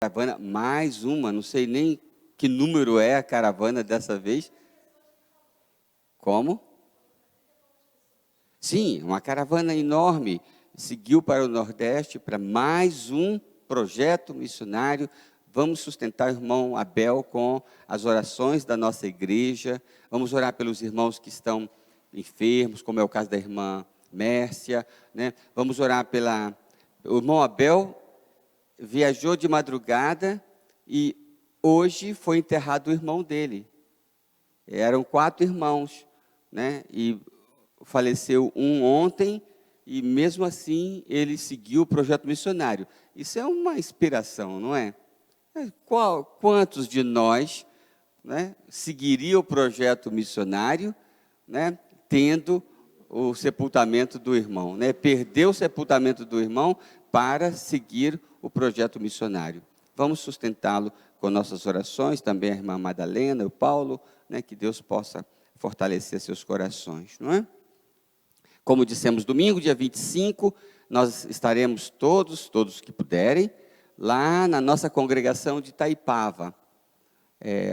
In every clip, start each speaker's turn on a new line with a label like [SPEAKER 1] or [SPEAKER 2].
[SPEAKER 1] caravana, mais uma, não sei nem que número é a caravana dessa vez. Como? Sim, uma caravana enorme, seguiu para o Nordeste, para mais um projeto missionário. Vamos sustentar o irmão Abel com as orações da nossa igreja, vamos orar pelos irmãos que estão enfermos, como é o caso da irmã Mércia, né? Vamos orar o irmão Abel viajou de madrugada e hoje foi enterrado o irmão dele. Eram 4 irmãos, né? E faleceu um ontem e mesmo assim ele seguiu o projeto missionário. Isso é uma inspiração, não é? Quantos de nós, né, seguiria o projeto missionário, né, tendo o sepultamento do irmão, né? Perdeu o sepultamento do irmão para seguir o projeto missionário. Vamos sustentá-lo com nossas orações, também a irmã Madalena, o Paulo, né, que Deus possa fortalecer seus corações, não é? Como dissemos, domingo, dia 25, nós estaremos todos que puderem, lá na nossa congregação de Itaipava.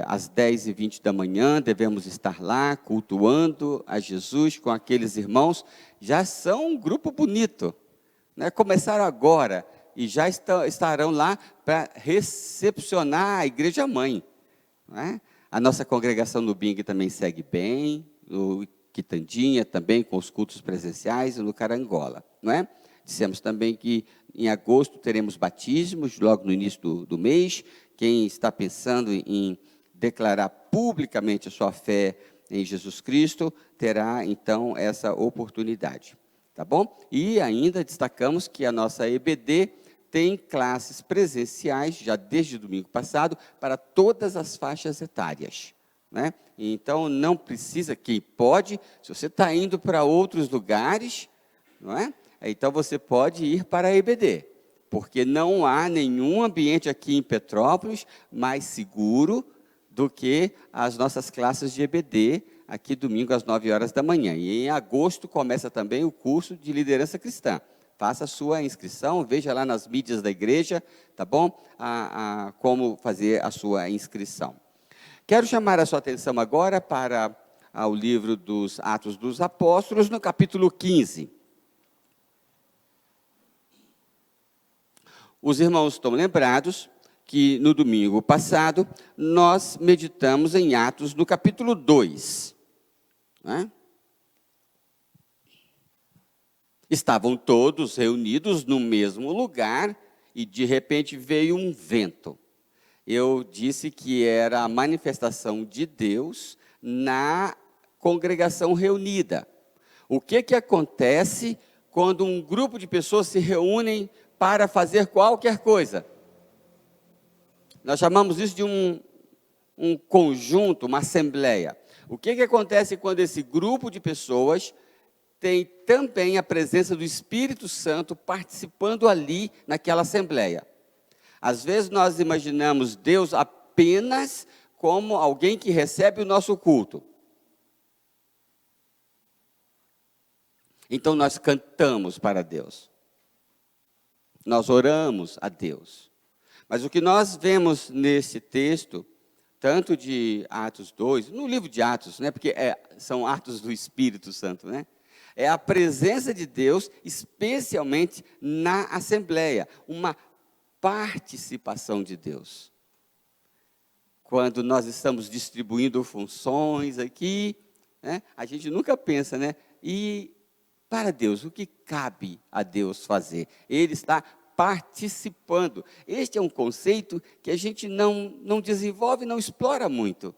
[SPEAKER 1] Às 10h20 da manhã, devemos estar lá, cultuando a Jesus com aqueles irmãos. Já são um grupo bonito, né? Começaram agora e já estarão lá para recepcionar a igreja mãe, né? A nossa congregação no Bing também segue bem, no Quitandinha também, com os cultos presenciais, e no Carangola, não é? Dissemos também que em agosto teremos batismos, logo no início do mês. Quem está pensando em declarar publicamente a sua fé em Jesus Cristo, terá então essa oportunidade, tá bom? E ainda destacamos que a nossa EBD tem classes presenciais, já desde domingo passado, para todas as faixas etárias, né? Então, não precisa, quem pode, se você está indo para outros lugares, não é? Então, você pode ir para a EBD, porque não há nenhum ambiente aqui em Petrópolis mais seguro do que as nossas classes de EBD, aqui domingo às 9h da manhã. E em agosto começa também o curso de liderança cristã. Faça a sua inscrição, veja lá nas mídias da igreja, tá bom? Como fazer a sua inscrição. Quero chamar a sua atenção agora para o livro dos Atos dos Apóstolos, no capítulo 15. Os irmãos estão lembrados que no domingo passado nós meditamos em Atos no capítulo 2. Né? Estavam todos reunidos no mesmo lugar e de repente veio um vento. Eu disse que era a manifestação de Deus na congregação reunida. O que acontece quando um grupo de pessoas se reúnem para fazer qualquer coisa? Nós chamamos isso de um conjunto, uma assembleia. O que acontece quando esse grupo de pessoas tem também a presença do Espírito Santo participando ali naquela assembleia? Às vezes nós imaginamos Deus apenas como alguém que recebe o nosso culto. Então nós cantamos para Deus. Nós oramos a Deus. Mas o que nós vemos nesse texto, tanto de Atos 2, no livro de Atos, né, porque são atos do Espírito Santo, né? É a presença de Deus, especialmente na assembleia, uma participação de Deus. Quando nós estamos distribuindo funções aqui, né, a gente nunca pensa, né? E para Deus, o que cabe a Deus fazer? Ele está participando. Este é um conceito que a gente não desenvolve, não explora muito.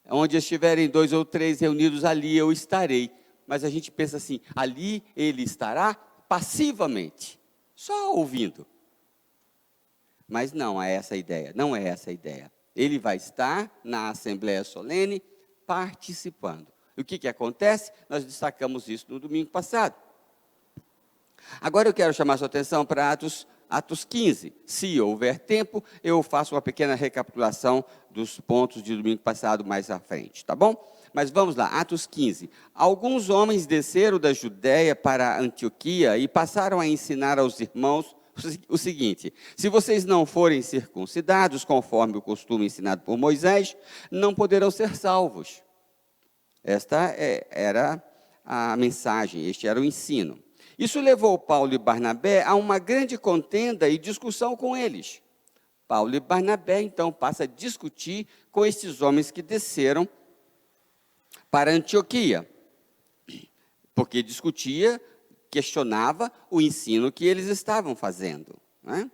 [SPEAKER 1] Onde estiverem 2 ou 3 reunidos, ali eu estarei. Mas a gente pensa assim, ali ele estará passivamente, só ouvindo. Mas não é essa a ideia, não é essa a ideia. Ele vai estar na Assembleia Solene participando. E o que acontece? Nós destacamos isso no domingo passado. Agora eu quero chamar a sua atenção para Atos 15. Se houver tempo, eu faço uma pequena recapitulação dos pontos de domingo passado mais à frente, tá bom? Mas vamos lá, Atos 15. Alguns homens desceram da Judéia para Antioquia e passaram a ensinar aos irmãos o seguinte: se vocês não forem circuncidados, conforme o costume ensinado por Moisés, não poderão ser salvos. Esta era a mensagem, este era o ensino. Isso levou Paulo e Barnabé a uma grande contenda e discussão com eles. Paulo e Barnabé, então, passam a discutir com estes homens que desceram para Antioquia, porque discutia, questionava o ensino que eles estavam fazendo, né?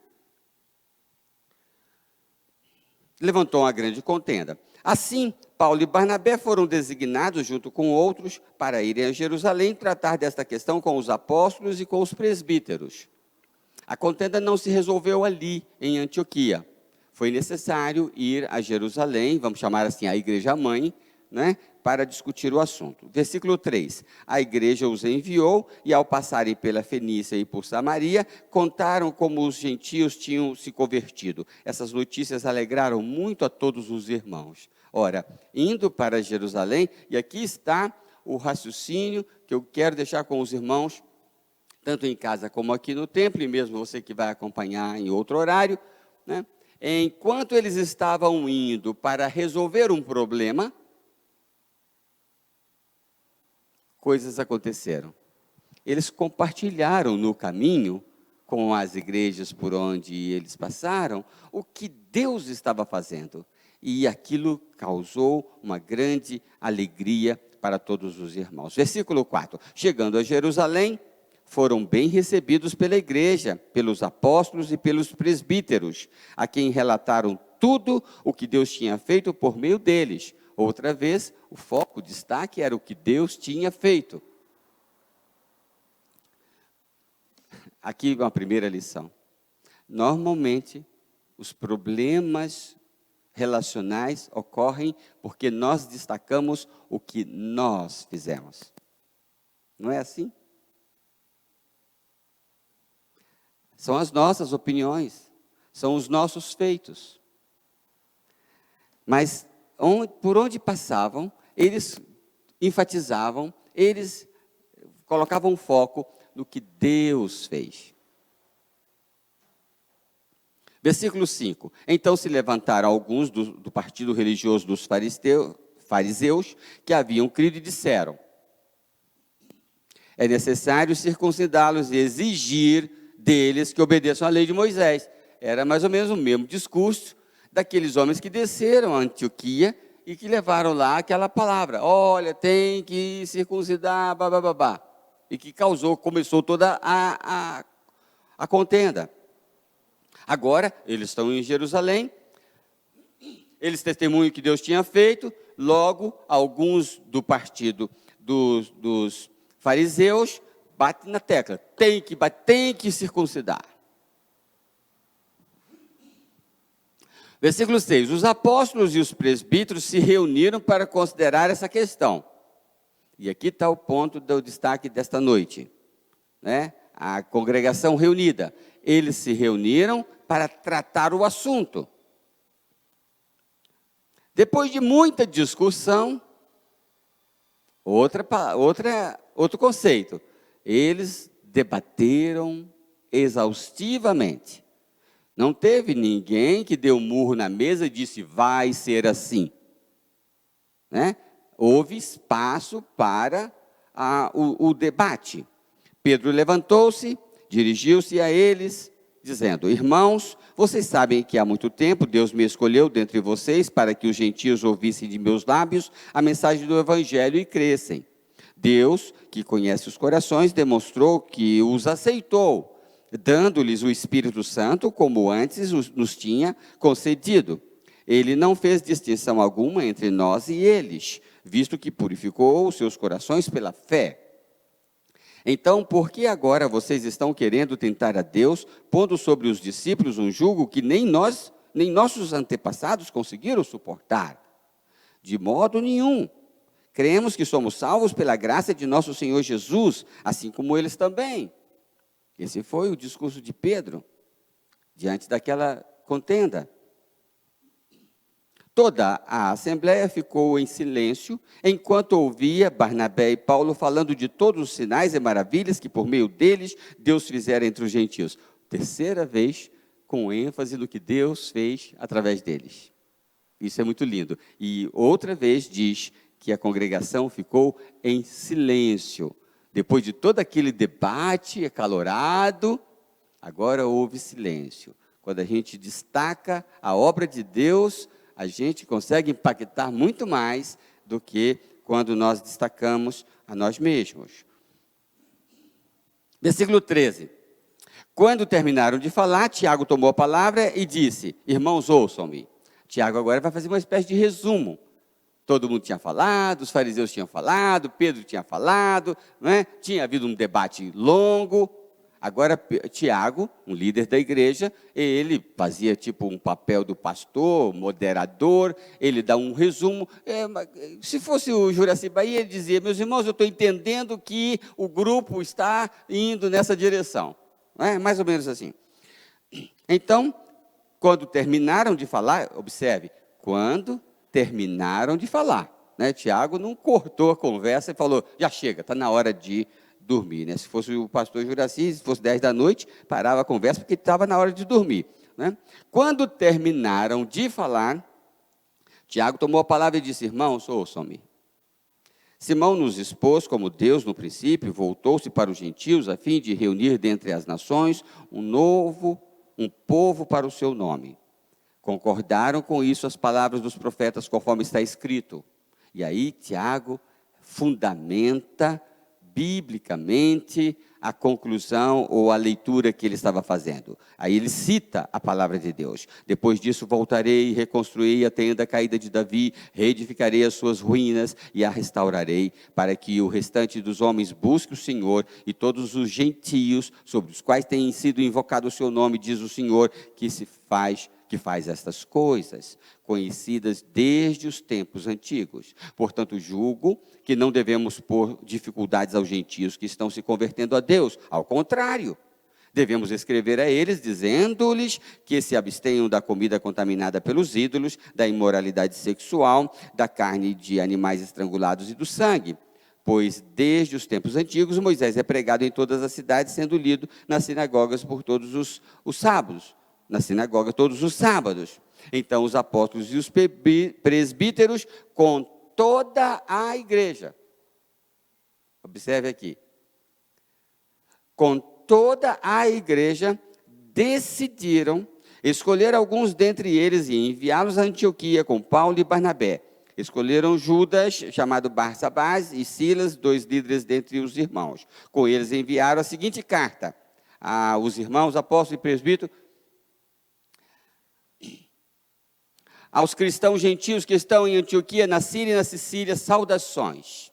[SPEAKER 1] Levantou uma grande contenda. Assim, Paulo e Barnabé foram designados, junto com outros, para irem a Jerusalém tratar desta questão com os apóstolos e com os presbíteros. A contenda não se resolveu ali, em Antioquia. Foi necessário ir a Jerusalém, vamos chamar assim a igreja-mãe, né, para discutir o assunto. Versículo 3. A igreja os enviou e, ao passarem pela Fenícia e por Samaria, contaram como os gentios tinham se convertido. Essas notícias alegraram muito a todos os irmãos. Ora, indo para Jerusalém, e aqui está o raciocínio que eu quero deixar com os irmãos, tanto em casa como aqui no templo, e mesmo você que vai acompanhar em outro horário, né? Enquanto eles estavam indo para resolver um problema, coisas aconteceram. Eles compartilharam no caminho, com as igrejas por onde eles passaram, o que Deus estava fazendo. E aquilo causou uma grande alegria para todos os irmãos. Versículo 4. Chegando a Jerusalém, foram bem recebidos pela igreja, pelos apóstolos e pelos presbíteros, a quem relataram tudo o que Deus tinha feito por meio deles. Outra vez, o foco, o destaque era o que Deus tinha feito. Aqui uma primeira lição. Normalmente, os problemas relacionais ocorrem porque nós destacamos o que nós fizemos. Não é assim? São as nossas opiniões, são os nossos feitos. Mas por onde passavam, eles enfatizavam, eles colocavam foco no que Deus fez. Versículo 5. Então se levantaram alguns do partido religioso dos fariseus que haviam crido e disseram: é necessário circuncidá-los e exigir deles que obedeçam à lei de Moisés. Era mais ou menos o mesmo discurso daqueles homens que desceram a Antioquia e que levaram lá aquela palavra: olha, tem que circuncidar, babá, e que começou toda a contenda. Agora, eles estão em Jerusalém, eles testemunham que Deus tinha feito, logo, alguns do partido dos fariseus batem na tecla: tem que circuncidar. Versículo 6. Os apóstolos e os presbíteros se reuniram para considerar essa questão. E aqui está o ponto do destaque desta noite, né? A congregação reunida. Eles se reuniram para tratar o assunto. Depois de muita discussão, outro conceito, eles debateram exaustivamente. Não teve ninguém que deu um murro na mesa e disse: vai ser assim, né? Houve espaço para o debate. Pedro levantou-se, dirigiu-se a eles, dizendo: irmãos, vocês sabem que há muito tempo Deus me escolheu dentre vocês para que os gentios ouvissem de meus lábios a mensagem do Evangelho e crescem. Deus, que conhece os corações, demonstrou que os aceitou, dando-lhes o Espírito Santo, como antes nos tinha concedido. Ele não fez distinção alguma entre nós e eles, visto que purificou os seus corações pela fé. Então, por que agora vocês estão querendo tentar a Deus, pondo sobre os discípulos um jugo que nem nossos antepassados conseguiram suportar? De modo nenhum. Cremos que somos salvos pela graça de nosso Senhor Jesus, assim como eles também. Esse foi o discurso de Pedro, diante daquela contenda. Toda a assembleia ficou em silêncio, enquanto ouvia Barnabé e Paulo falando de todos os sinais e maravilhas que por meio deles Deus fizera entre os gentios. terceira vez, com ênfase no que Deus fez através deles. Isso é muito lindo. E outra vez diz que a congregação ficou em silêncio. Depois de todo aquele debate acalorado, agora houve silêncio. Quando a gente destaca a obra de Deus, a gente consegue impactar muito mais do que quando nós destacamos a nós mesmos. Versículo 13. Quando terminaram de falar, Tiago tomou a palavra e disse: irmãos, ouçam-me. Tiago agora vai fazer uma espécie de resumo. Todo mundo tinha falado, os fariseus tinham falado, Pedro tinha falado, não é? Tinha havido um debate longo. Agora, Tiago, um líder da igreja, ele fazia tipo um papel do pastor, moderador, ele dá um resumo. Se fosse o Juraci Bahia, ele dizia: meus irmãos, eu estou entendendo que o grupo está indo nessa direção. Não é? Mais ou menos assim. Então, quando terminaram de falar, observe, quando terminaram de falar, né? Tiago não cortou a conversa e falou: já chega, está na hora de dormir, né? Se fosse o pastor Juraci, se fosse 10 da noite, parava a conversa porque estava na hora de dormir, né? Quando terminaram de falar, Tiago tomou a palavra e disse: irmãos, ouçam-me. Simão nos expôs como Deus no princípio, voltou-se para os gentios a fim de reunir dentre as nações um povo para o seu nome. Concordaram com isso as palavras dos profetas, conforme está escrito. E aí Tiago fundamenta biblicamente a conclusão ou a leitura que ele estava fazendo. Aí ele cita a palavra de Deus. Depois disso voltarei e reconstruirei a tenda caída de Davi, reedificarei as suas ruínas e a restaurarei, para que o restante dos homens busque o Senhor, e todos os gentios sobre os quais tem sido invocado o seu nome, diz o Senhor, que faz estas coisas, conhecidas desde os tempos antigos. Portanto, julgo que não devemos pôr dificuldades aos gentios que estão se convertendo a Deus. Ao contrário, devemos escrever a eles, dizendo-lhes que se abstenham da comida contaminada pelos ídolos, da imoralidade sexual, da carne de animais estrangulados e do sangue. Pois desde os tempos antigos, Moisés é pregado em todas as cidades, sendo lido nas sinagogas por todos os sábados. Na sinagoga todos os sábados. Então os apóstolos e os presbíteros com toda a igreja, observe aqui, com toda a igreja decidiram escolher alguns dentre eles e enviá-los a Antioquia com Paulo e Barnabé. Escolheram Judas, chamado Barsabás, e Silas, 2 líderes dentre os irmãos. Com eles enviaram a seguinte carta aos irmãos, apóstolos e presbíteros: aos cristãos gentios que estão em Antioquia, na Síria e na Sicília, saudações.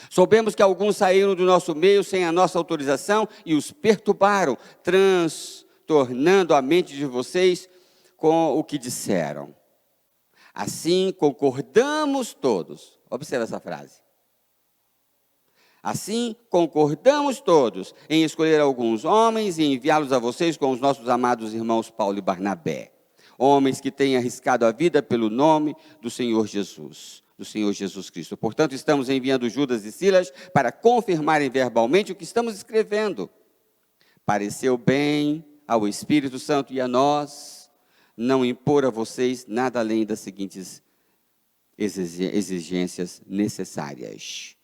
[SPEAKER 1] Soubemos que alguns saíram do nosso meio sem a nossa autorização e os perturbaram, transtornando a mente de vocês com o que disseram. Assim concordamos todos. Observe essa frase. Assim concordamos todos em escolher alguns homens e enviá-los a vocês com os nossos amados irmãos Paulo e Barnabé. Homens que têm arriscado a vida pelo nome do Senhor Jesus Cristo. Portanto, estamos enviando Judas e Silas para confirmarem verbalmente o que estamos escrevendo. Pareceu bem ao Espírito Santo e a nós não impor a vocês nada além das seguintes exigências necessárias: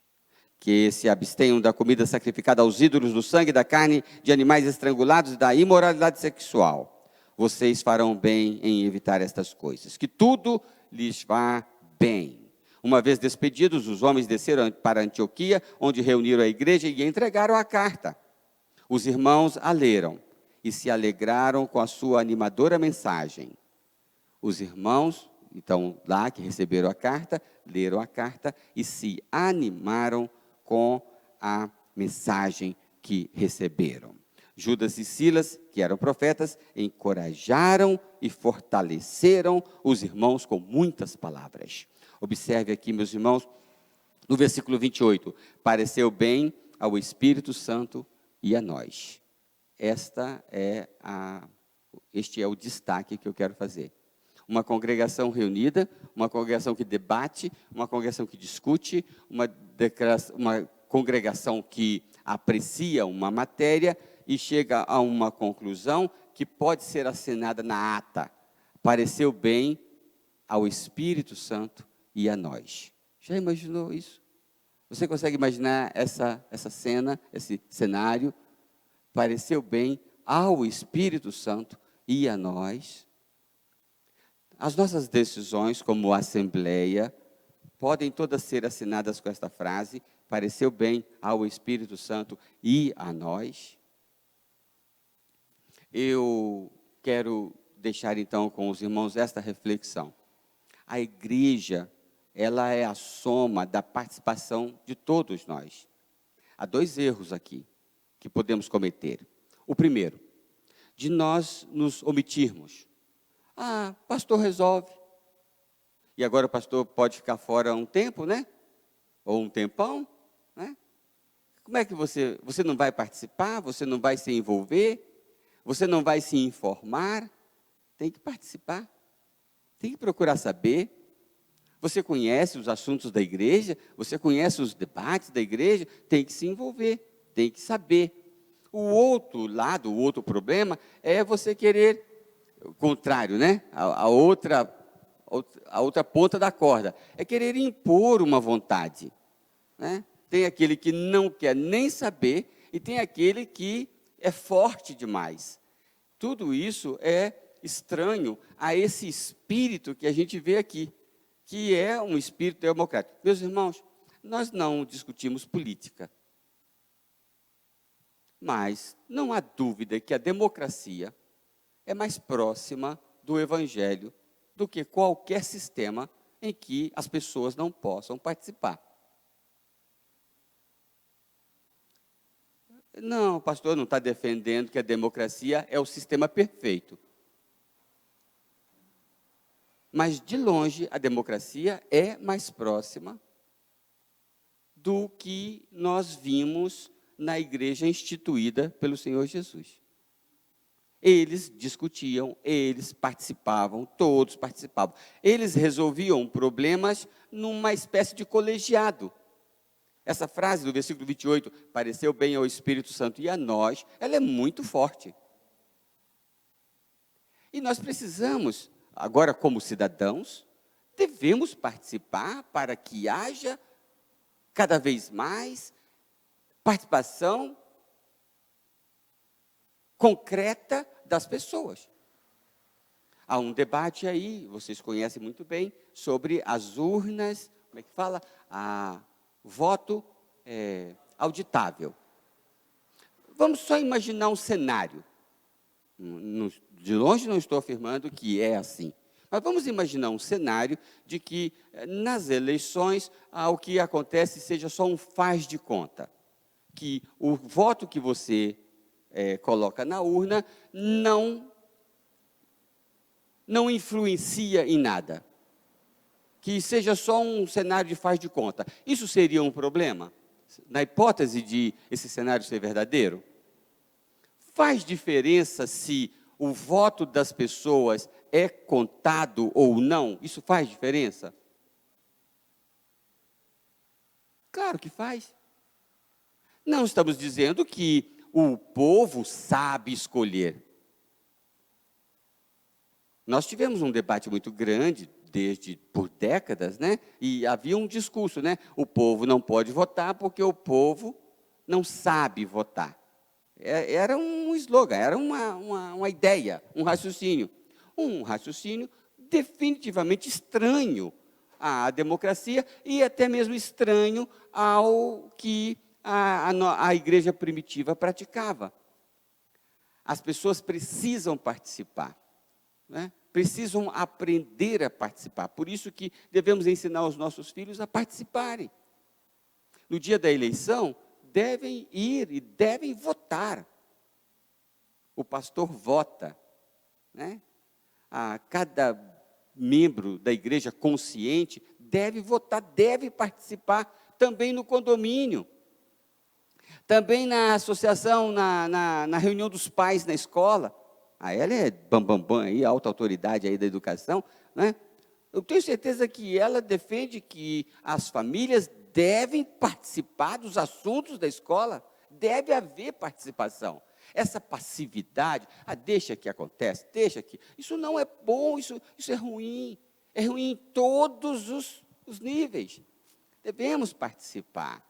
[SPEAKER 1] que se abstenham da comida sacrificada aos ídolos, do sangue, da carne de animais estrangulados e da imoralidade sexual. Vocês farão bem em evitar estas coisas, que tudo lhes vá bem. Uma vez despedidos, os homens desceram para Antioquia, onde reuniram a igreja e entregaram a carta. Os irmãos a leram e se alegraram com a sua animadora mensagem. Os irmãos, então, lá que receberam a carta, leram a carta e se animaram com a mensagem que receberam. Judas e Silas, que eram profetas, encorajaram e fortaleceram os irmãos com muitas palavras. Observe aqui, meus irmãos, no versículo 28, pareceu bem ao Espírito Santo e a nós. Este é o destaque que eu quero fazer. Uma congregação reunida, uma congregação que debate, uma congregação que discute, uma congregação que aprecia uma matéria e chega a uma conclusão que pode ser assinada na ata. Pareceu bem ao Espírito Santo e a nós. Já imaginou isso? Você consegue imaginar essa cena, esse cenário? Pareceu bem ao Espírito Santo e a nós. As nossas decisões como assembleia podem todas ser assinadas com esta frase: pareceu bem ao Espírito Santo e a nós. Eu quero deixar então com os irmãos esta reflexão. A igreja, ela é a soma da participação de todos nós. Há dois erros aqui que podemos cometer. O primeiro, de nós nos omitirmos. Ah, pastor resolve. E agora o pastor pode ficar fora um tempo, né? Ou um tempão, né? Como é que você não vai participar? Você não vai se envolver? Você não vai se informar? Tem que participar. Tem que procurar saber. Você conhece os assuntos da igreja? Você conhece os debates da igreja? Tem que se envolver, tem que saber. O outro lado, o outro problema, é você querer o contrário, né? A outra ponta da corda. É querer impor uma vontade, né? Tem aquele que não quer nem saber e tem aquele que é forte demais. Tudo isso é estranho a esse espírito que a gente vê aqui, que é um espírito democrático. Meus irmãos, nós não discutimos política, mas não há dúvida que a democracia é mais próxima do Evangelho do que qualquer sistema em que as pessoas não possam participar. Não, o pastor não está defendendo que a democracia é o sistema perfeito. Mas, de longe, a democracia é mais próxima do que nós vimos na igreja instituída pelo Senhor Jesus. Eles discutiam, eles participavam, todos participavam. Eles resolviam problemas numa espécie de colegiado. Essa frase do versículo 28, pareceu bem ao Espírito Santo e a nós, ela é muito forte. E nós precisamos, agora como cidadãos, devemos participar para que haja cada vez mais participação concreta das pessoas. Há um debate aí, vocês conhecem muito bem, sobre as urnas, como é que fala? Voto auditável. Vamos só imaginar um cenário. De longe não estou afirmando que é assim. Mas vamos imaginar um cenário de que nas eleições o que acontece seja só um faz de conta. Que o voto que você coloca na urna não influencia em nada. Que seja só um cenário de faz de conta. Isso seria um problema? Na hipótese de esse cenário ser verdadeiro? Faz diferença se o voto das pessoas é contado ou não? Isso faz diferença? Claro que faz. Não estamos dizendo que o povo sabe escolher. Nós tivemos um debate muito grande por décadas, né? E havia um discurso, né? O povo não pode votar porque o povo não sabe votar. Era um slogan, era uma ideia, um raciocínio definitivamente estranho à democracia e até mesmo estranho ao que a igreja primitiva praticava. As pessoas precisam participar, né? Precisam aprender a participar. Por isso que devemos ensinar os nossos filhos a participarem. No dia da eleição, devem ir e devem votar. O pastor vota, né? Cada membro da igreja consciente deve votar, deve participar também no condomínio. Também na associação, na reunião dos pais na escola. Ela é bambambam aí, alta autoridade aí da educação, né? Eu tenho certeza que ela defende que as famílias devem participar dos assuntos da escola, deve haver participação. Essa passividade, deixa que acontece, deixa que... Isso não é bom, isso é ruim. É ruim em todos os níveis. Devemos participar,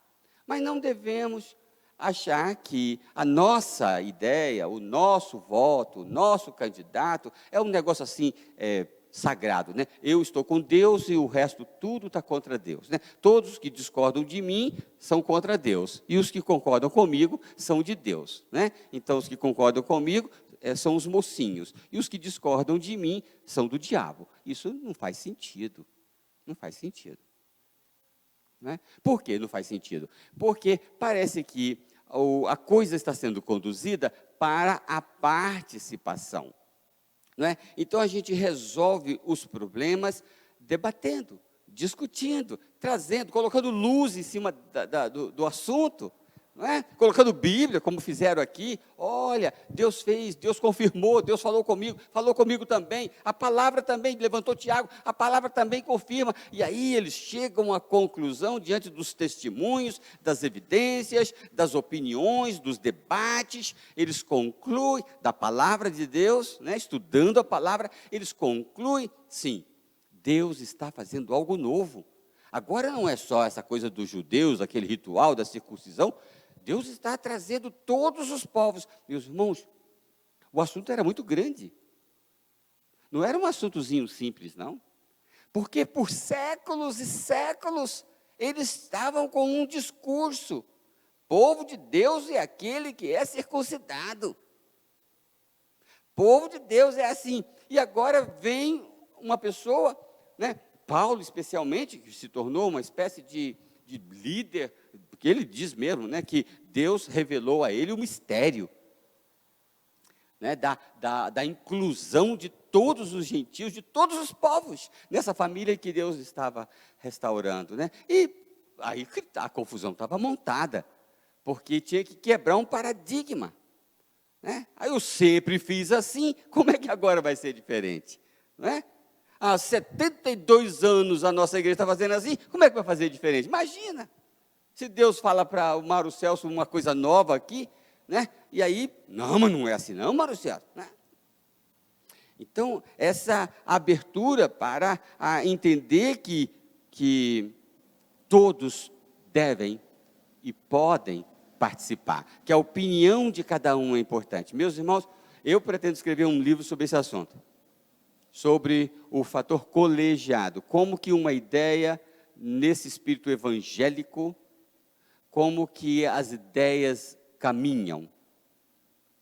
[SPEAKER 1] mas não devemos achar que a nossa ideia, o nosso voto, o nosso candidato, é um negócio assim, sagrado, né? Eu estou com Deus e o resto tudo está contra Deus, né? Todos os que discordam de mim são contra Deus, e os que concordam comigo são de Deus, né? Então, os que concordam comigo são os mocinhos, e os que discordam de mim são do diabo. Isso não faz sentido, não faz sentido. Né? Por que não faz sentido? Porque parece que a coisa está sendo conduzida para a participação. Não é? Então, a gente resolve os problemas debatendo, discutindo, trazendo, colocando luz em cima do assunto, não é? Colocando Bíblia, como fizeram aqui. Olha, Deus fez, Deus confirmou, Deus falou comigo também. A palavra também levantou Tiago, a palavra também confirma. E aí eles chegam à conclusão, diante dos testemunhos, das evidências, das opiniões, dos debates. Eles concluem da palavra de Deus, né? Estudando a palavra, eles concluem, sim, Deus está fazendo algo novo. Agora não é só essa coisa dos judeus, aquele ritual da circuncisão. Deus está trazendo todos os povos. Meus irmãos, o assunto era muito grande. Não era um assuntozinho simples, não. Porque por séculos e séculos, eles estavam com um discurso. Povo de Deus é aquele que é circuncidado. Povo de Deus é assim. E agora vem uma pessoa, né, Paulo especialmente, que se tornou uma espécie de líder, porque ele diz mesmo, né, que Deus revelou a ele o mistério, né, da inclusão de todos os gentios, de todos os povos, nessa família que Deus estava restaurando. Né? E aí a confusão estava montada, porque tinha que quebrar um paradigma. Né? Aí eu sempre fiz assim, como é que agora vai ser diferente? Não é? Há 72 anos a nossa igreja está fazendo assim, como é que vai fazer diferente? Imagina, se Deus fala para o Mário Celso uma coisa nova aqui, né? E aí, não, mas não é assim não, Mário Celso. Né? Então, essa abertura para entender que todos devem e podem participar, que a opinião de cada um é importante. Meus irmãos, eu pretendo escrever um livro sobre esse assunto, sobre o fator colegiado, como que uma ideia nesse espírito evangélico, como que as ideias caminham,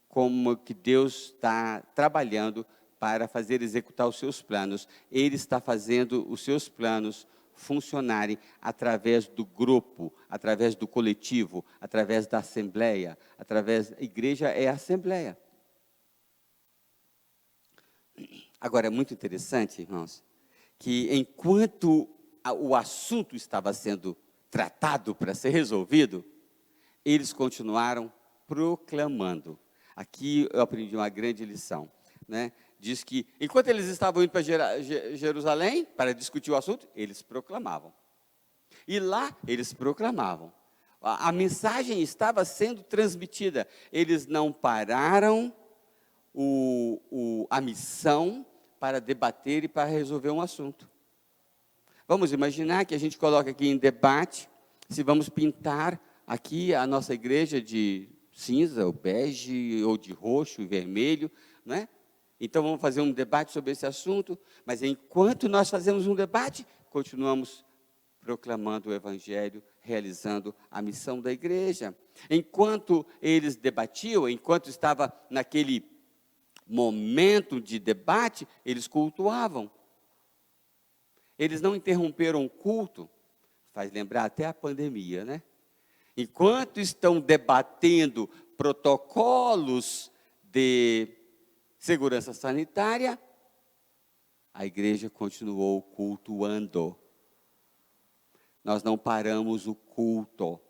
[SPEAKER 1] como que Deus está trabalhando para fazer executar os seus planos. Ele está fazendo os seus planos funcionarem através do grupo, através do coletivo, através da assembleia, a igreja é a assembleia. Agora, é muito interessante, irmãos, que enquanto o assunto estava sendo tratado para ser resolvido, eles continuaram proclamando. Aqui eu aprendi uma grande lição, né? Diz que, enquanto eles estavam indo para Jerusalém, para discutir o assunto, eles proclamavam. E lá, eles proclamavam. A mensagem estava sendo transmitida. Eles não pararam a missão para debater e para resolver um assunto. Vamos imaginar que a gente coloca aqui em debate, se vamos pintar aqui a nossa igreja de cinza, ou bege, ou de roxo e vermelho, né? Então, vamos fazer um debate sobre esse assunto, mas enquanto nós fazemos um debate, continuamos proclamando o Evangelho, realizando a missão da igreja. Enquanto eles debatiam, enquanto estava naquele momento de debate, eles cultuavam. Eles não interromperam o culto, faz lembrar até a pandemia, né? Enquanto estão debatendo protocolos de segurança sanitária, a igreja continuou cultuando. Nós não paramos o culto,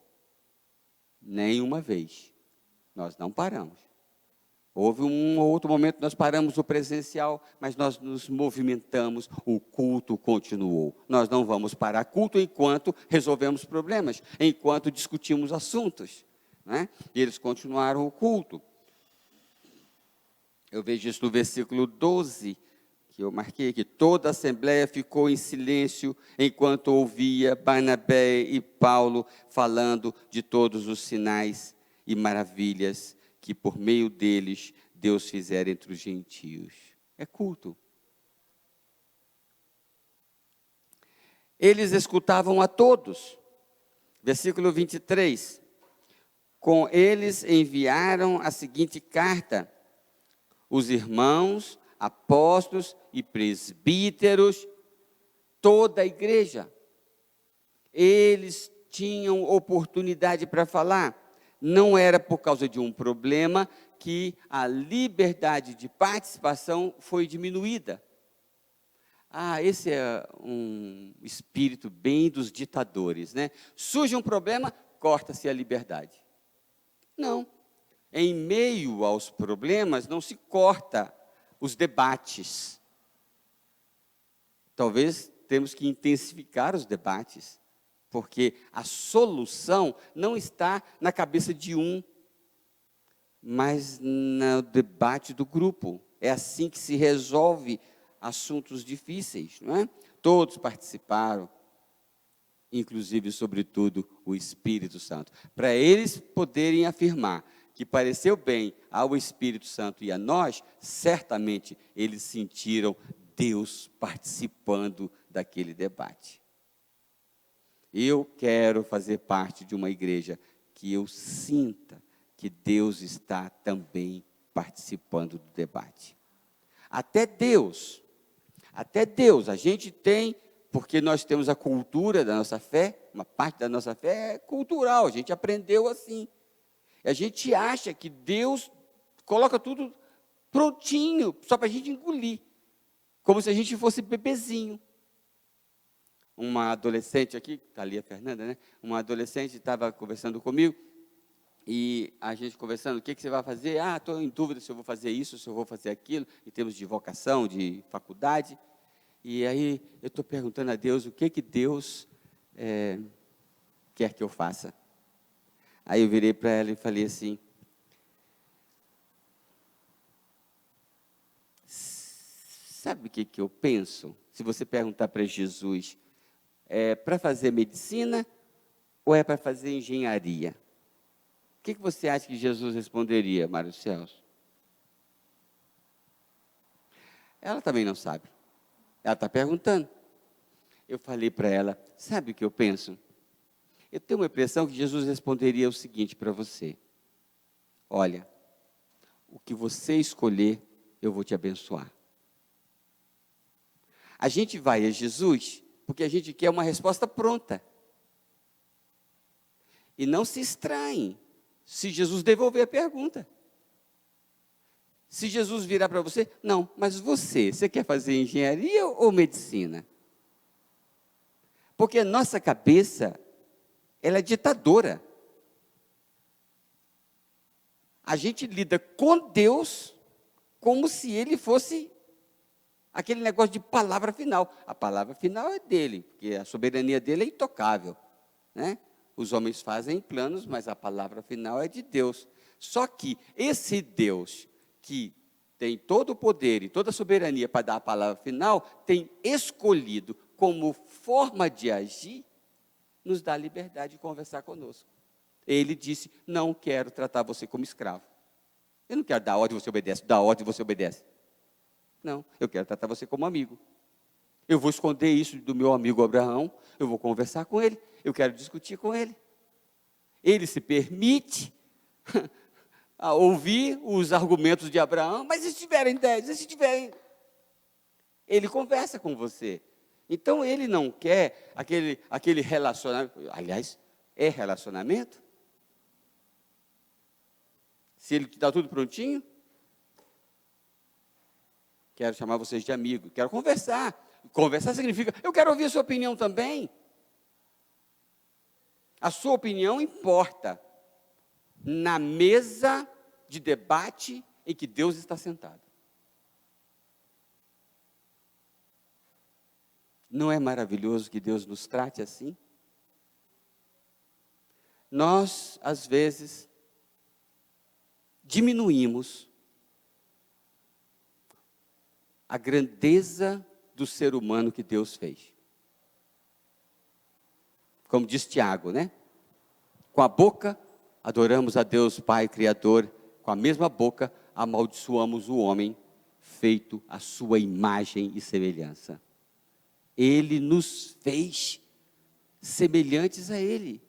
[SPEAKER 1] nenhuma vez. Nós não paramos. Houve um ou outro momento que nós paramos o presencial, mas nós nos movimentamos, o culto continuou. Nós não vamos parar culto enquanto resolvemos problemas, enquanto discutimos assuntos. Né? E eles continuaram o culto. Eu vejo isso no versículo 12, que eu marquei aqui. Toda a assembleia ficou em silêncio enquanto ouvia Barnabé e Paulo falando de todos os sinais e maravilhas que por meio deles Deus fizera entre os gentios. É culto. Eles escutavam a todos. Versículo 23. Com eles enviaram a seguinte carta: os irmãos, apóstolos e presbíteros, toda a igreja. Eles tinham oportunidade para falar. Não era por causa de um problema que a liberdade de participação foi diminuída. Esse é um espírito bem dos ditadores, né? Surge um problema, corta-se a liberdade. Não. Em meio aos problemas, não se corta os debates. Talvez temos que intensificar os debates, porque a solução não está na cabeça de um, mas no debate do grupo. É assim que se resolve assuntos difíceis, não é? Todos participaram, inclusive, sobretudo, o Espírito Santo, para eles poderem afirmar que pareceu bem ao Espírito Santo e a nós, certamente eles sentiram Deus participando daquele debate. Eu quero fazer parte de uma igreja que eu sinta que Deus está também participando do debate. Até Deus, a gente tem, porque nós temos a cultura da nossa fé, uma parte da nossa fé é cultural, a gente aprendeu assim. A gente acha que Deus coloca tudo prontinho, só para a gente engolir, como se a gente fosse bebezinho. Uma adolescente aqui, está ali a Fernanda, né? Uma adolescente estava conversando comigo, e a gente conversando, o que você vai fazer? Estou em dúvida se eu vou fazer isso, se eu vou fazer aquilo, em termos de vocação, de faculdade. E aí eu estou perguntando a Deus, o que Deus quer que eu faça? Aí eu virei para ela e falei assim, sabe o que eu penso? Se você perguntar para Jesus, é para fazer medicina ou é para fazer engenharia? O que você acha que Jesus responderia, Mário Celso? Ela também não sabe. Ela está perguntando. Eu falei para ela, sabe o que eu penso? Eu tenho uma impressão que Jesus responderia o seguinte para você: olha, o que você escolher, eu vou te abençoar. A gente vai a Jesus porque a gente quer uma resposta pronta. E não se estranhe se Jesus devolver a pergunta. Se Jesus virar para você, não, mas você quer fazer engenharia ou medicina? Porque a nossa cabeça, ela é ditadora. A gente lida com Deus como se Ele fosse aquele negócio de palavra final. A palavra final é dele, porque a soberania dele é intocável, né? Os homens fazem planos, mas a palavra final é de Deus. Só que esse Deus, que tem todo o poder e toda a soberania para dar a palavra final, tem escolhido como forma de agir, nos dá a liberdade de conversar conosco. Ele disse, não quero tratar você como escravo. Eu não quero dar ordem e você obedece, dar ordem e você obedece. Não, eu quero tratar você como amigo. Eu vou esconder isso do meu amigo Abraão, eu vou conversar com ele, eu quero discutir com ele. Ele se permite a ouvir os argumentos de Abraão, mas e se tiverem 10, e se tiverem... Ele conversa com você. Então, ele não quer aquele relacionamento, aliás, é relacionamento? Se ele te dá tudo prontinho, quero chamar vocês de amigo, quero conversar. Conversar significa, eu quero ouvir a sua opinião também. A sua opinião importa na mesa de debate em que Deus está sentado. Não é maravilhoso que Deus nos trate assim? Nós, às vezes, diminuímos a grandeza do ser humano que Deus fez. Como diz Tiago, né? Com a boca, adoramos a Deus Pai Criador, com a mesma boca, amaldiçoamos o homem, feito à sua imagem e semelhança. Ele nos fez semelhantes a Ele,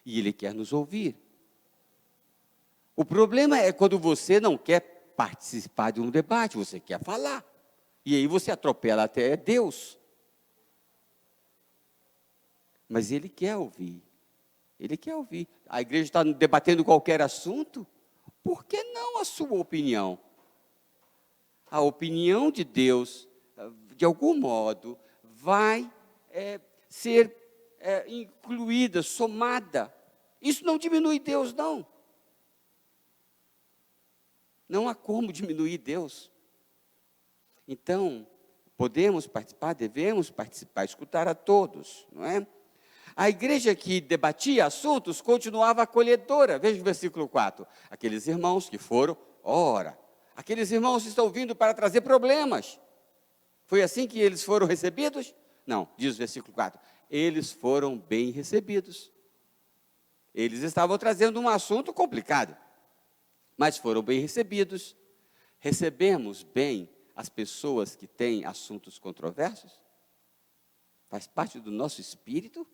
[SPEAKER 1] e Ele quer nos ouvir. O problema é quando você não quer participar de um debate, você quer falar, e aí você atropela até Deus. Mas Ele quer ouvir, Ele quer ouvir. A igreja está debatendo qualquer assunto, por que não a sua opinião? A opinião de Deus, de algum modo, vai ser incluída, somada. Isso não diminui Deus, não. Não há como diminuir Deus. Então, podemos participar, devemos participar, escutar a todos, não é? A igreja que debatia assuntos continuava acolhedora. Veja o versículo 4. Aqueles irmãos que foram, ora, aqueles irmãos estão vindo para trazer problemas. Foi assim que eles foram recebidos? Não, diz o versículo 4. Eles foram bem recebidos. Eles estavam trazendo um assunto complicado, mas foram bem recebidos. Recebemos bem as pessoas que têm assuntos controversos? Faz parte do nosso espírito?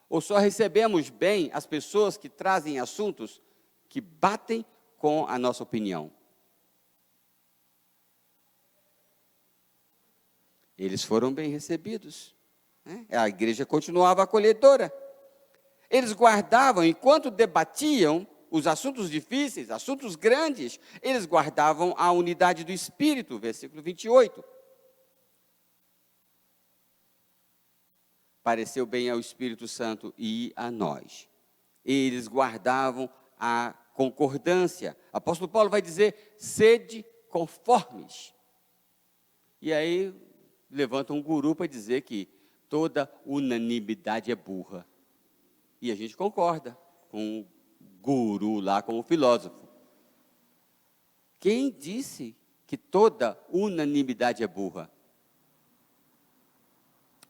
[SPEAKER 1] Ou só recebemos bem as pessoas que trazem assuntos que batem com a nossa opinião? Eles foram bem recebidos, né? A igreja continuava acolhedora. Eles guardavam, enquanto debatiam os assuntos difíceis, assuntos grandes, eles guardavam a unidade do Espírito, versículo 28. Pareceu bem ao Espírito Santo e a nós. Eles guardavam a concordância. Apóstolo Paulo vai dizer, sede conformes. E aí levanta um guru para dizer que toda unanimidade é burra. E a gente concorda com o guru lá, com o filósofo. Quem disse que toda unanimidade é burra?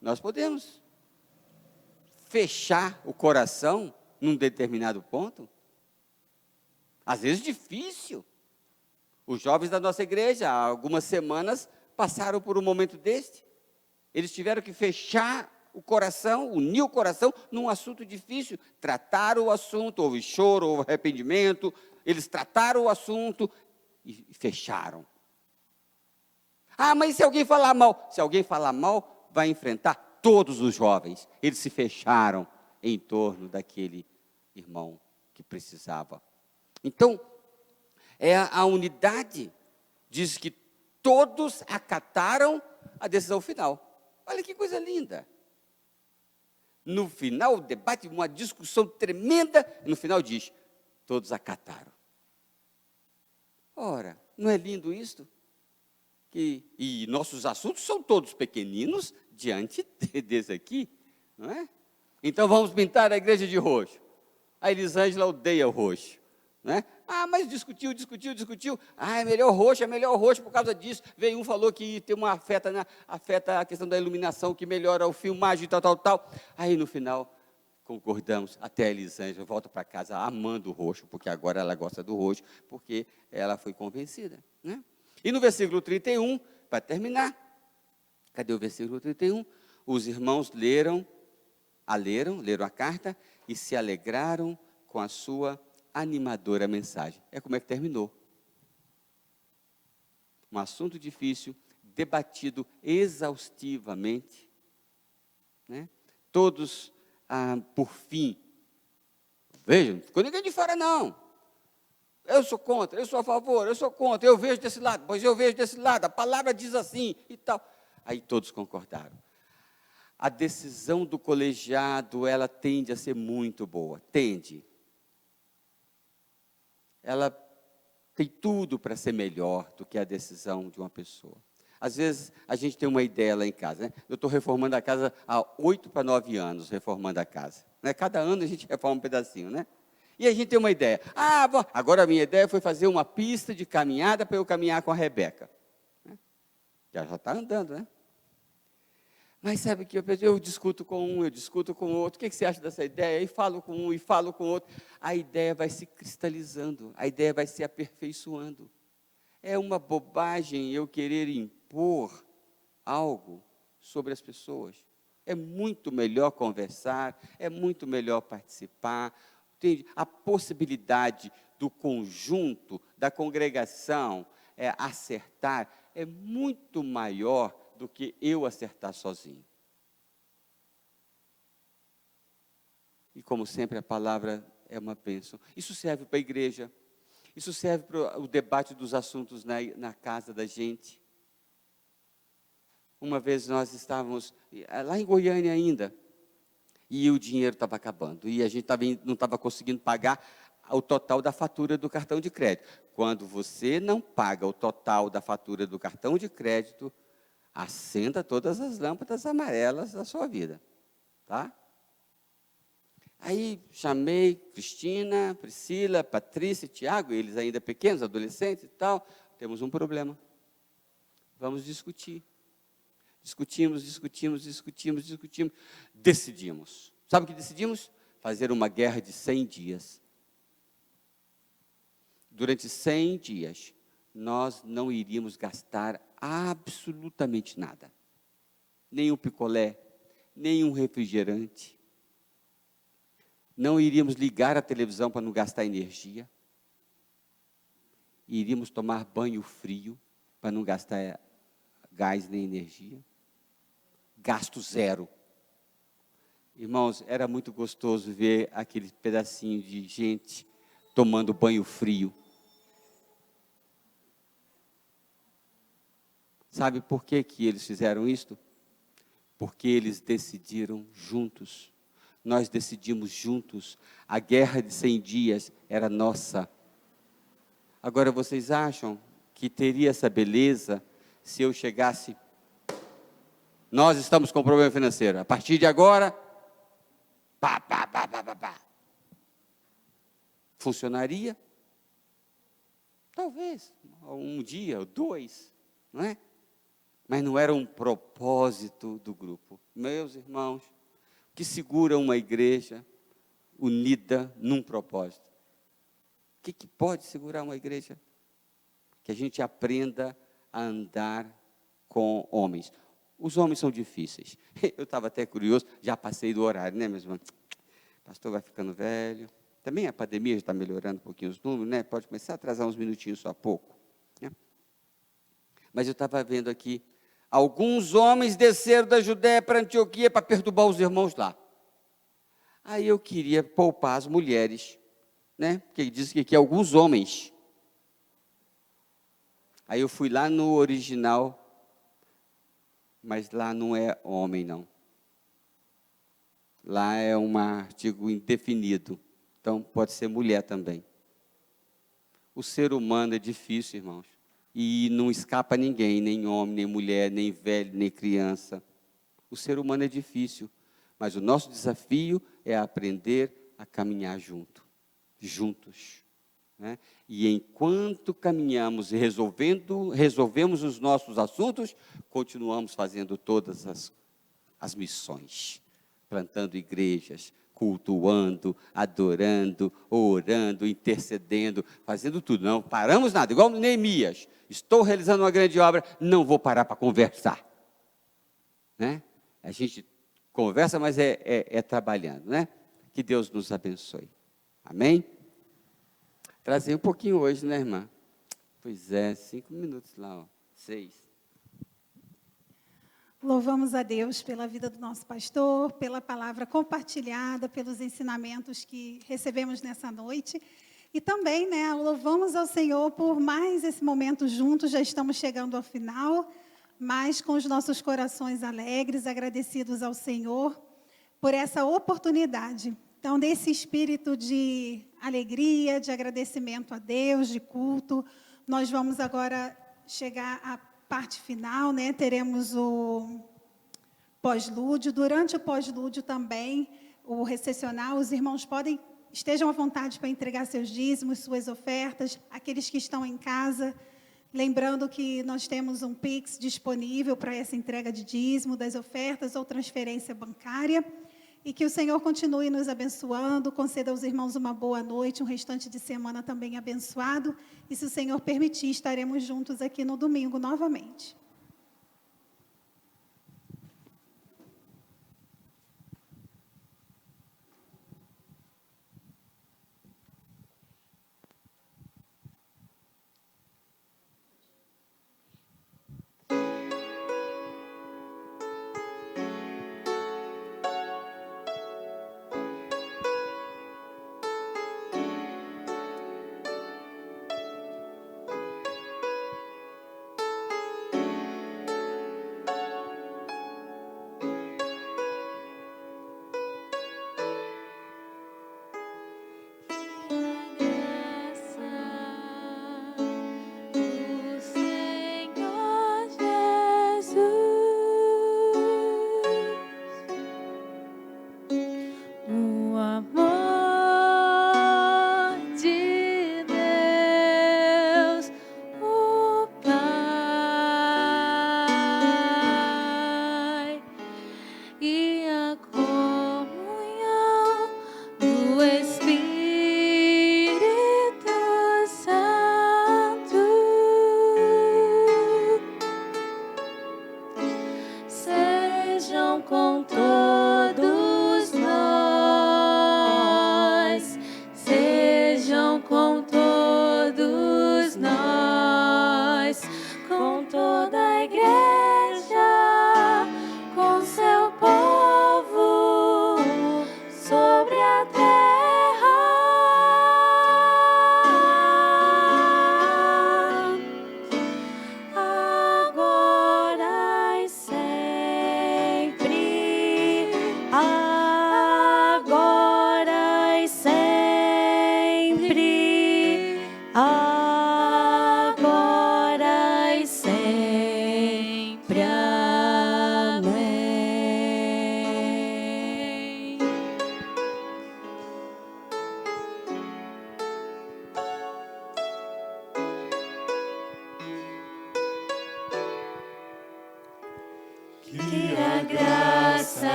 [SPEAKER 1] Nós podemos fechar o coração num determinado ponto. Às vezes difícil. Os jovens da nossa igreja, há algumas semanas, passaram por um momento deste. Eles tiveram que fechar o coração, unir o coração num assunto difícil. Trataram o assunto, houve choro, houve arrependimento. Eles trataram o assunto e fecharam. Ah, mas se alguém falar mal? Se alguém falar mal, vai enfrentar todos os jovens. Eles se fecharam em torno daquele irmão que precisava. Então, a unidade diz que todos acataram a decisão final. Olha que coisa linda. No final, o debate, uma discussão tremenda, e no final diz, todos acataram. Ora, não é lindo isto? E nossos assuntos são todos pequeninos diante desse aqui, não é? Então vamos pintar a igreja de roxo. A Elisângela odeia o roxo, não é? Ah, mas discutiu. Ah, é melhor roxo por causa disso. Veio um, falou que tem uma afeta a questão da iluminação, que melhora o filmagem, tal. Aí no final, concordamos, até a Elisângela volta para casa amando o roxo, porque agora ela gosta do roxo, porque ela foi convencida, né? E no versículo 31, para terminar, cadê o versículo 31? Os irmãos leram a carta e se alegraram com a sua animadora mensagem. É como é que terminou. Um assunto difícil, debatido exaustivamente, né? Todos, por fim, vejam, ficou ninguém de fora não. Eu sou contra, eu sou a favor, eu sou contra, eu vejo desse lado, pois eu vejo desse lado, a palavra diz assim e tal. Aí todos concordaram. A decisão do colegiado, ela tende a ser muito boa, tende. Ela tem tudo para ser melhor do que a decisão de uma pessoa. Às vezes, a gente tem uma ideia lá em casa, né? Eu estou reformando a casa há 8 para 9 anos, reformando a casa, né? Cada ano a gente reforma um pedacinho, né? E a gente tem uma ideia. Agora a minha ideia foi fazer uma pista de caminhada para eu caminhar com a Rebeca, né? Já está andando, né? Mas sabe que eu discuto com um, eu discuto com o outro. O que você acha dessa ideia? E falo com um, e falo com o outro. A ideia vai se cristalizando, a ideia vai se aperfeiçoando. É uma bobagem eu querer impor algo sobre as pessoas. É muito melhor conversar, é muito melhor participar. Entende? A possibilidade do conjunto, da congregação, acertar, é muito maior do que eu acertar sozinho. E como sempre, a palavra é uma bênção. Isso serve para a igreja, isso serve para o debate dos assuntos na casa da gente. Uma vez nós estávamos lá em Goiânia ainda, e o dinheiro estava acabando, e a gente não estava conseguindo pagar o total da fatura do cartão de crédito. Quando você não paga o total da fatura do cartão de crédito, acenda todas as lâmpadas amarelas da sua vida, tá? Aí chamei Cristina, Priscila, Patrícia, Tiago, eles ainda pequenos, adolescentes e tal. Temos um problema. Vamos discutir. Discutimos. Decidimos. Sabe o que decidimos? Fazer uma guerra de 100 dias. Durante 100 dias, nós não iríamos gastar absolutamente nada. Nem um picolé, nem um refrigerante. Não iríamos ligar a televisão para não gastar energia. Iríamos tomar banho frio para não gastar gás nem energia. Gasto zero. Irmãos, era muito gostoso ver aquele pedacinho de gente tomando banho frio. Sabe por que eles fizeram isto? Porque eles decidiram juntos. Nós decidimos juntos. A guerra de 100 dias era nossa. Agora, vocês acham que teria essa beleza se eu chegasse? Nós estamos com problema financeiro. A partir de agora, pá. Funcionaria? Talvez, um dia, ou 2, não é? Mas não era um propósito do grupo. Meus irmãos, que segura uma igreja unida num propósito? O que pode segurar uma igreja? Que a gente aprenda a andar com homens. Os homens são difíceis. Eu estava até curioso, já passei do horário, né, meus irmãos? O pastor vai ficando velho. Também a pandemia já está melhorando um pouquinho os números, né? Pode começar a atrasar uns minutinhos só pouco. Né? Mas eu estava vendo aqui, alguns homens desceram da Judéia para Antioquia para perturbar os irmãos lá. Aí eu queria poupar as mulheres, né? Porque diz que aqui alguns homens. Aí eu fui lá no original, mas lá não é homem, não. Lá é um artigo indefinido, então pode ser mulher também. O ser humano é difícil, irmãos, e não escapa ninguém, nem homem, nem mulher, nem velho, nem criança. O ser humano é difícil, mas o nosso desafio é aprender a caminhar juntos. Né? E enquanto caminhamos e resolvemos os nossos assuntos, continuamos fazendo todas as missões, plantando igrejas, cultuando, adorando, orando, intercedendo, fazendo tudo. Não paramos nada, igual Neemias. Estou realizando uma grande obra, não vou parar para conversar. Né? A gente conversa, mas é trabalhando. Né? Que Deus nos abençoe. Amém? Trazei um pouquinho hoje, né, irmã? Pois é, 5 minutos lá, ó. 6.
[SPEAKER 2] Louvamos a Deus pela vida do nosso pastor, pela palavra compartilhada, pelos ensinamentos que recebemos nessa noite. E também, né, louvamos ao Senhor por mais esse momento juntos, já estamos chegando ao final, mas com os nossos corações alegres, agradecidos ao Senhor por essa oportunidade. Então, desse espírito de alegria, de agradecimento a Deus, de culto, nós vamos agora chegar à parte final, né? Teremos o pós-lúdio. Durante o pós-lúdio também, o recessional, os irmãos estejam à vontade para entregar seus dízimos, suas ofertas. Aqueles que estão em casa, Lembrando que nós temos um Pix disponível para essa entrega de dízimo, das ofertas ou transferência bancária. E que o Senhor continue nos abençoando, conceda aos irmãos uma boa noite, um restante de semana também abençoado. E se o Senhor permitir, estaremos juntos aqui no domingo novamente.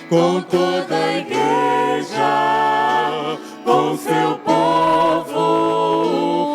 [SPEAKER 3] com toda a igreja, com seu povo.